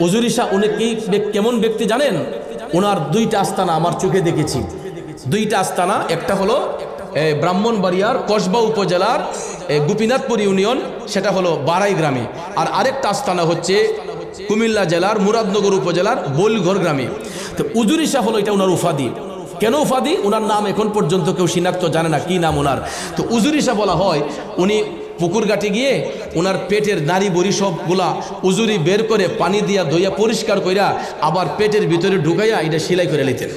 হুজুরি শাহ উনি কি কেমন ব্যক্তি জানেন? ওনার দুইটা আস্তানা আমার চোখে দেখেছি, দুইটা আস্তানা। একটা হলো ব্রাহ্মণবাড়িয়ার কসবা উপজেলার গোপীনাথপুর ইউনিয়ন, সেটা হলো বারাই গ্রামে। আর আরেকটা আস্তানা হচ্ছে কুমিল্লা জেলার মুরাদনগর উপজেলার বোলঘর গ্রামে। তো হুজুরি শাহ হলো এটা ওনার উপাধি। কেন উপাধি? ওনার নাম এখন পর্যন্ত কেউ শনাক্ত জানে না কি নাম ওনার। তো হুজুরি শাহ বলা হয়, উনি পুকুর ঘাটে গিয়ে ওনার পেটের নারী বড়ি সবগুলা উজুরি বের করে পানি দিয়া ধুইয়া পরিষ্কার কইরা আবার পেটের ভিতরে ঢুকাইয়া এটা সেলাই করে নিতেন।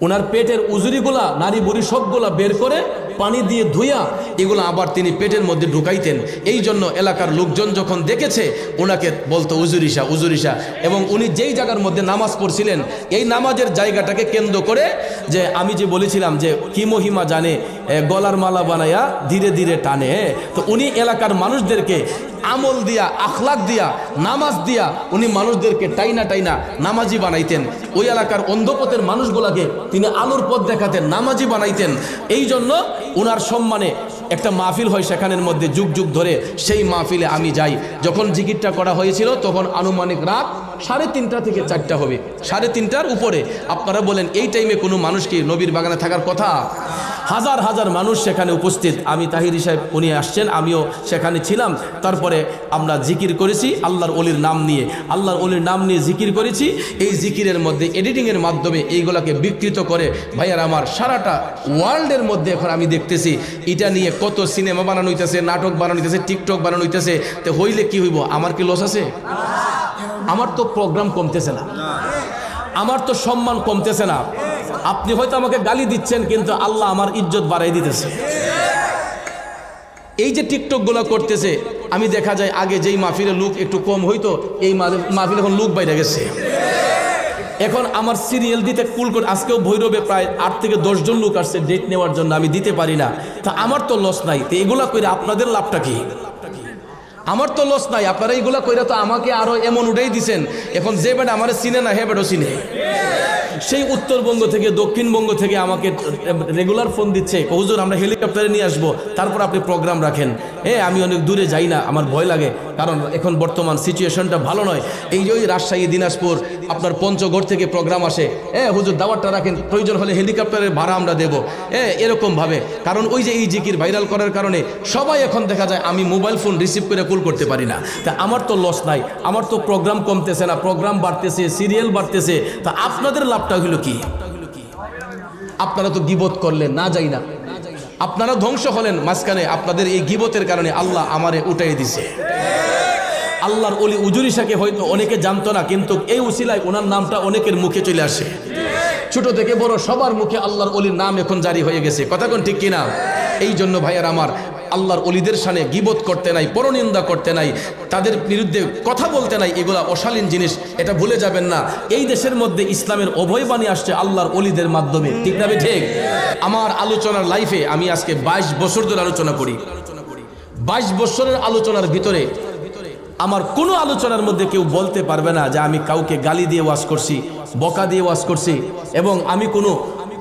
ওনার পেটের উজুরিগুলা নারী বড়ি সবগুলা বের করে পানি দিয়ে ধুইয়া এগুলো আবার তিনি পেটের মধ্যে ঢুকাইতেন। এই জন্য এলাকার লোকজন যখন দেখেছে ওনাকে বলতো হুজুরি শাহ, হুজুরি শাহ। এবং উনি যেই জায়গার মধ্যে নামাজ পড়ছিলেন এই নামাজের জায়গাটাকে কেন্দ্র করে, যে আমি যে বলেছিলাম যে কি মহিমা জানে গলার মালা বানায়া ধীরে ধীরে টানে, তো উনি এলাকার মানুষদেরকে আমল দিয়া, আখলাক দিয়া, নামাজ দিয়া উনি মানুষদেরকে টাইনা টাইনা নামাজি বানাইতেন। ওই এলাকার অন্ধপথের মানুষগুলাকে তিনি আলোর পথ দেখাতেন, নামাজি বানাইতেন। এই জন্য ওনার সম্মানে একটা মাহফিল হয় সেখানের মধ্যে যুগ যুগ ধরে। সেই মাহফিলে আমি যাই। যখন জিকিরটা করা হয়েছিল তখন আনুমানিক রাত 3:30 থেকে 4টা হবে, 3:30টার উপরে। আপনারা বলেন এই টাইমে কোনো মানুষ কি নবীর বাগানে থাকার কথা? হাজার হাজার মানুষ সেখানে উপস্থিত। আমি তাহিরি সাহেব উনি আসছেন, আমিও সেখানে ছিলাম। তারপরে আমরা জিকির করেছি আল্লাহর ওলির নাম নিয়ে, আল্লাহর ওলির নাম নিয়ে জিকির করেছি। এই জিকিরের মধ্যে এডিটিংয়ের মাধ্যমে এইগুলাকে বিকৃত করে ভাইয়ার আমার সারাটা ওয়ার্ল্ডের মধ্যে এখন আমি দেখতেছি এটা নিয়ে কত সিনেমা বানানো হইতেছে, নাটক বানানো হইতেছে, টিকটক বানানো হইতেছে। তো হইলে কি হইব? আমার কি লস আছে? আমার তো প্রোগ্রাম কমতেছে না, আমার তো সম্মান কমতেছে না। আপনি হয়তো আমাকে গালি দিচ্ছেন, কিন্তু আল্লাহ আমার ইজ্জত বাড়াই দিতেছে। এই যে টিকটকগুলো করতেছে, আমি দেখা যায় আগে যেই মাহফিলে লোক একটু কম হইতো, এই মাহফিলে এখন লোক বাইরে গেছে। এখন আমার সিরিয়াল দিতে কুল করে, আজকেও ভৈরবে প্রায় 8 থেকে 10 জন লোক আসছে ডেট নেওয়ার জন্য, আমি দিতে পারি না। তা আমার তো লস নাই, তো এগুলা করে আপনাদের লাভটা কি? আমার তো লস নাই। আপনারা এইগুলা কইরা তো আমাকে আরো এমন উঠেই দিছেন, এখন যে বেটা আমার চিনে না হে বেটাও চিনে। সেই উত্তরবঙ্গ থেকে, দক্ষিণবঙ্গ থেকে আমাকে রেগুলার ফোন দিচ্ছে, হুজুর আমরা হেলিকপ্টারে নিয়ে আসবো, তারপর আপনি প্রোগ্রাম রাখেন। আমি অনেক দূরে যাই না, আমার ভয় লাগে, কারণ এখন বর্তমান সিচুয়েশনটা ভালো নয়। এই যে ওই রাজশাহী, দিনাজপুর, আপনার পঞ্চগড় থেকে প্রোগ্রাম আসে, হুজুর দাওয়াতটা রাখেন, প্রয়োজন হলে হেলিকপ্টারের ভাড়া আমরা দেবো, এরকমভাবে। কারণ ওই যে এই জিকির ভাইরাল করার কারণে সবাই এখন দেখা যায় আমি মোবাইল ফোন রিসিভ করে কুল করতে পারি না। তা আমার তো লস নাই, আমার তো প্রোগ্রাম কমতেছে না, প্রোগ্রাম বাড়তেছে, সিরিয়াল বাড়তেছে। তা আপনাদের লাভটা হলো কি? আপনারা তো গীবত করলেন, না যাই না, আপনারা ধ্বংস হলেন মাঝখানে। আপনাদের এই গীবতের কারণে আল্লাহ আমারে উঠাই দিছে। আল্লাহর ওলি হুজুরি শাহকে হয়তো অনেকে জানতো না, কিন্তু এই উসিলায় ওনার নামটা অনেকের মুখে চলে আসে। ছোট থেকে বড় সবার মুখে আল্লাহর ওলির নাম এখন জারি হয়ে গেছে। কথা কোন ঠিক কিনা? এই জন্য ভাইয়ার আমার, আল্লাহর ওলিদের শানে গীবত করতে নাই, পরনিন্দা করতে নাই, তাদের বিরুদ্ধে কথা বলতে নাই, এগুলা অশালীন জিনিস, এটা ভুলে যাবেন না। এই দেশের মধ্যে ইসলামের অভয় বাণী আসছে আল্লাহর ওলিদের মাধ্যমে, ঠিক না? ঠিক। আমার আলোচনার লাইফে আমি আজকে 22 বছর ধরে আলোচনা করি। 22 বছরের আলোচনার ভিতরে আমার কোনো আলোচনার মধ্যে কেউ বলতে পারবে না যে আমি কাউকে গালি দিয়ে ওয়াজ করছি, বকা দিয়ে ওয়াজ করছি, এবং আমি কোনো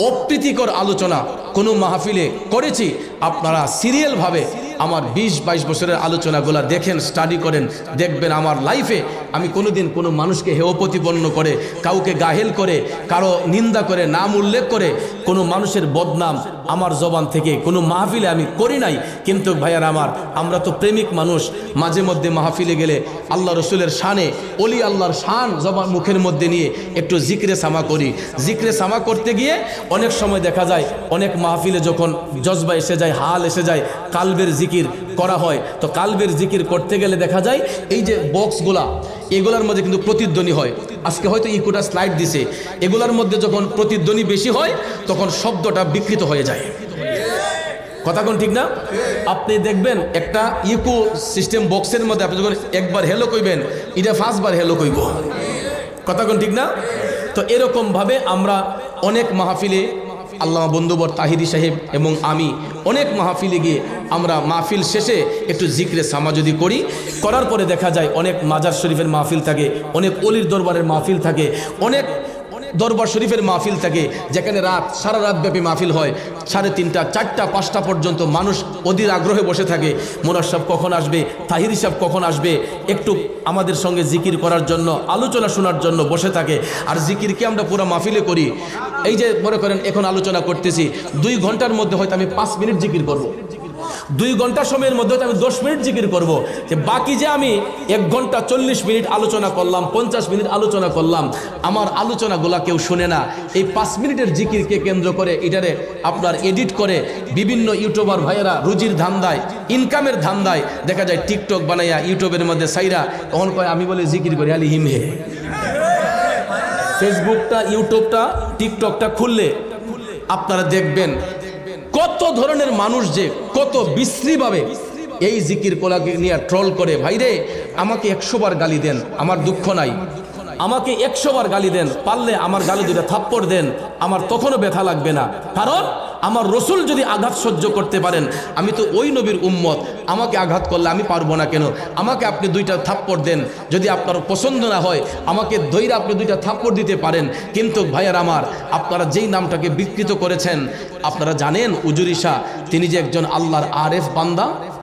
অপ্রীতিকর আলোচনা কোনো মাহফিলে করেছি। আপনারা সিরিয়ালভাবে আমার 20-22 বছরের আলোচনাগুলো দেখেন, স্টাডি করেন, দেখবেন আমার লাইফে আমি কোনোদিন কোনো মানুষকে হেয় প্রতিপন্ন করে, কাউকে গাহেল করে, কারো নিন্দা করে, নাম উল্লেখ করে কোনো মানুষের বদনাম আমার জবান থেকে কোনো মাহফিলে আমি করি নাই। কিন্তু ভাইয়ার আমার, আমরা তো প্রেমিক মানুষ, মাঝে মধ্যে মাহফিলে গেলে আল্লাহ রসুলের শানে, অলি আল্লাহর শান জবান মুখের মধ্যে নিয়ে একটু জিক্রে সামা করি। জিক্রে সামা করতে গিয়ে অনেক সময় দেখা যায়, অনেক মাহফিলে যখন জজবা এসে যায়, হাল এসে যায়, কালবের জিকির করা হয়, তো কালবের জিকির করতে গেলে দেখা যায় এই যে বক্সগুলা, এগুলার মধ্যে কিন্তু প্রতিধ্বনি হয়। আজকে হয়তো ইকোটা স্লাইড দিছে, এগুলার মধ্যে যখন প্রতিধ্বনি বেশি হয় তখন শব্দটা বিকৃত হয়ে যায়। কথা কোন ঠিক না? আপনি দেখবেন একটা ইকো সিস্টেম বক্সের মধ্যে আপনি যখন একবার হেলো কইবেন, এটা 5 বার হেলো কইব। কথা কোন ঠিক না? তো এরকমভাবে আমরা অনেক মাহফিলে, আল্লামা বন্ধুবর তাহিরি সাহেব এবং আমি অনেক মাহফিলে গিয়ে আমরা মাহফিল শেষে একটু জিক্রে সামা যদি করি, করার পরে দেখা যায় অনেক মাজার শরীফের মাহফিল থাকে, অনেক অলির দরবারের মাহফিল থাকে, অনেক দরবার শরীফের মাহফিল থাকে, যেখানে সারা রাত ব্যাপী মাহফিল হয়, 3:30, 4টা, 5টা পর্যন্ত মানুষ অধীর আগ্রহে বসে থাকে। মোনার সাহেব কখন আসবে, তাহির সাহেব কখন আসবে, একটু আমাদের সঙ্গে জিকির করার জন্য, আলোচনা শোনার জন্য বসে থাকে। আর জিকির কি আমরা পুরো মাহফিলে করি? এই যে মনে করেন এখন আলোচনা করতেছি, 2 ঘন্টার মধ্যে হয়তো আমি 5 মিনিট জিকির করব। 2 ঘন্টা সময়ের মধ্যে আমি 10 মিনিট জিকির করব। যে বাকি যে আমি 1 ঘন্টা 40 মিনিট আলোচনা করলাম, 50 মিনিট আলোচনা করলাম, আমার আলোচনাগুলা কেউ শুনে না। এই 5 মিনিটের জিকিরকে কেন্দ্র করে এটারে আপনার এডিট করে বিভিন্ন ইউটিউবার ভাইয়েরা রুজির ধান্দায়, ইনকামের ধান্দায় দেখা যায় টিকটক বানাইয়া ইউটিউবের মধ্যে সাইরা তখন কয় আমি বলে জিকির করি আলি হিমহে। ফেসবুকটা, ইউটিউবটা, টিকটকটা খুললে আপনারা দেখবেন কত ধরনের মানুষ যে কত বিশ্রীভাবে এই জিকির কোলাকে নিয়ে ট্রল করে। ভাইরে, আমাকে 100 বার গালি দেন, আমার দুঃখ নাই। আমাকে 100 বার গালি দেন, পারলে আমার গালি 2টা থাপ্পড় দেন, আমার তখনও ব্যথা লাগবে না। কারণ আমার রসুল যদি আঘাত সহ্য করতে পারেন, আমি তো ওই নবীর উম্মত, আমাকে আঘাত করলে আমি পারবো না কেন? আমাকে আপনি 2টা থাপ্পড় দেন, যদি আপনার পছন্দ না হয় আমাকে ধৈর্য আপনি 2টা থাপ্পড় দিতে পারেন। কিন্তু ভাইয়ার আমার, আপনারা যেই নামটাকে বিকৃত করেছেন, আপনারা জানেন উজুরি শাহ তিনি যে একজন আল্লাহর আরেফ বান্দা।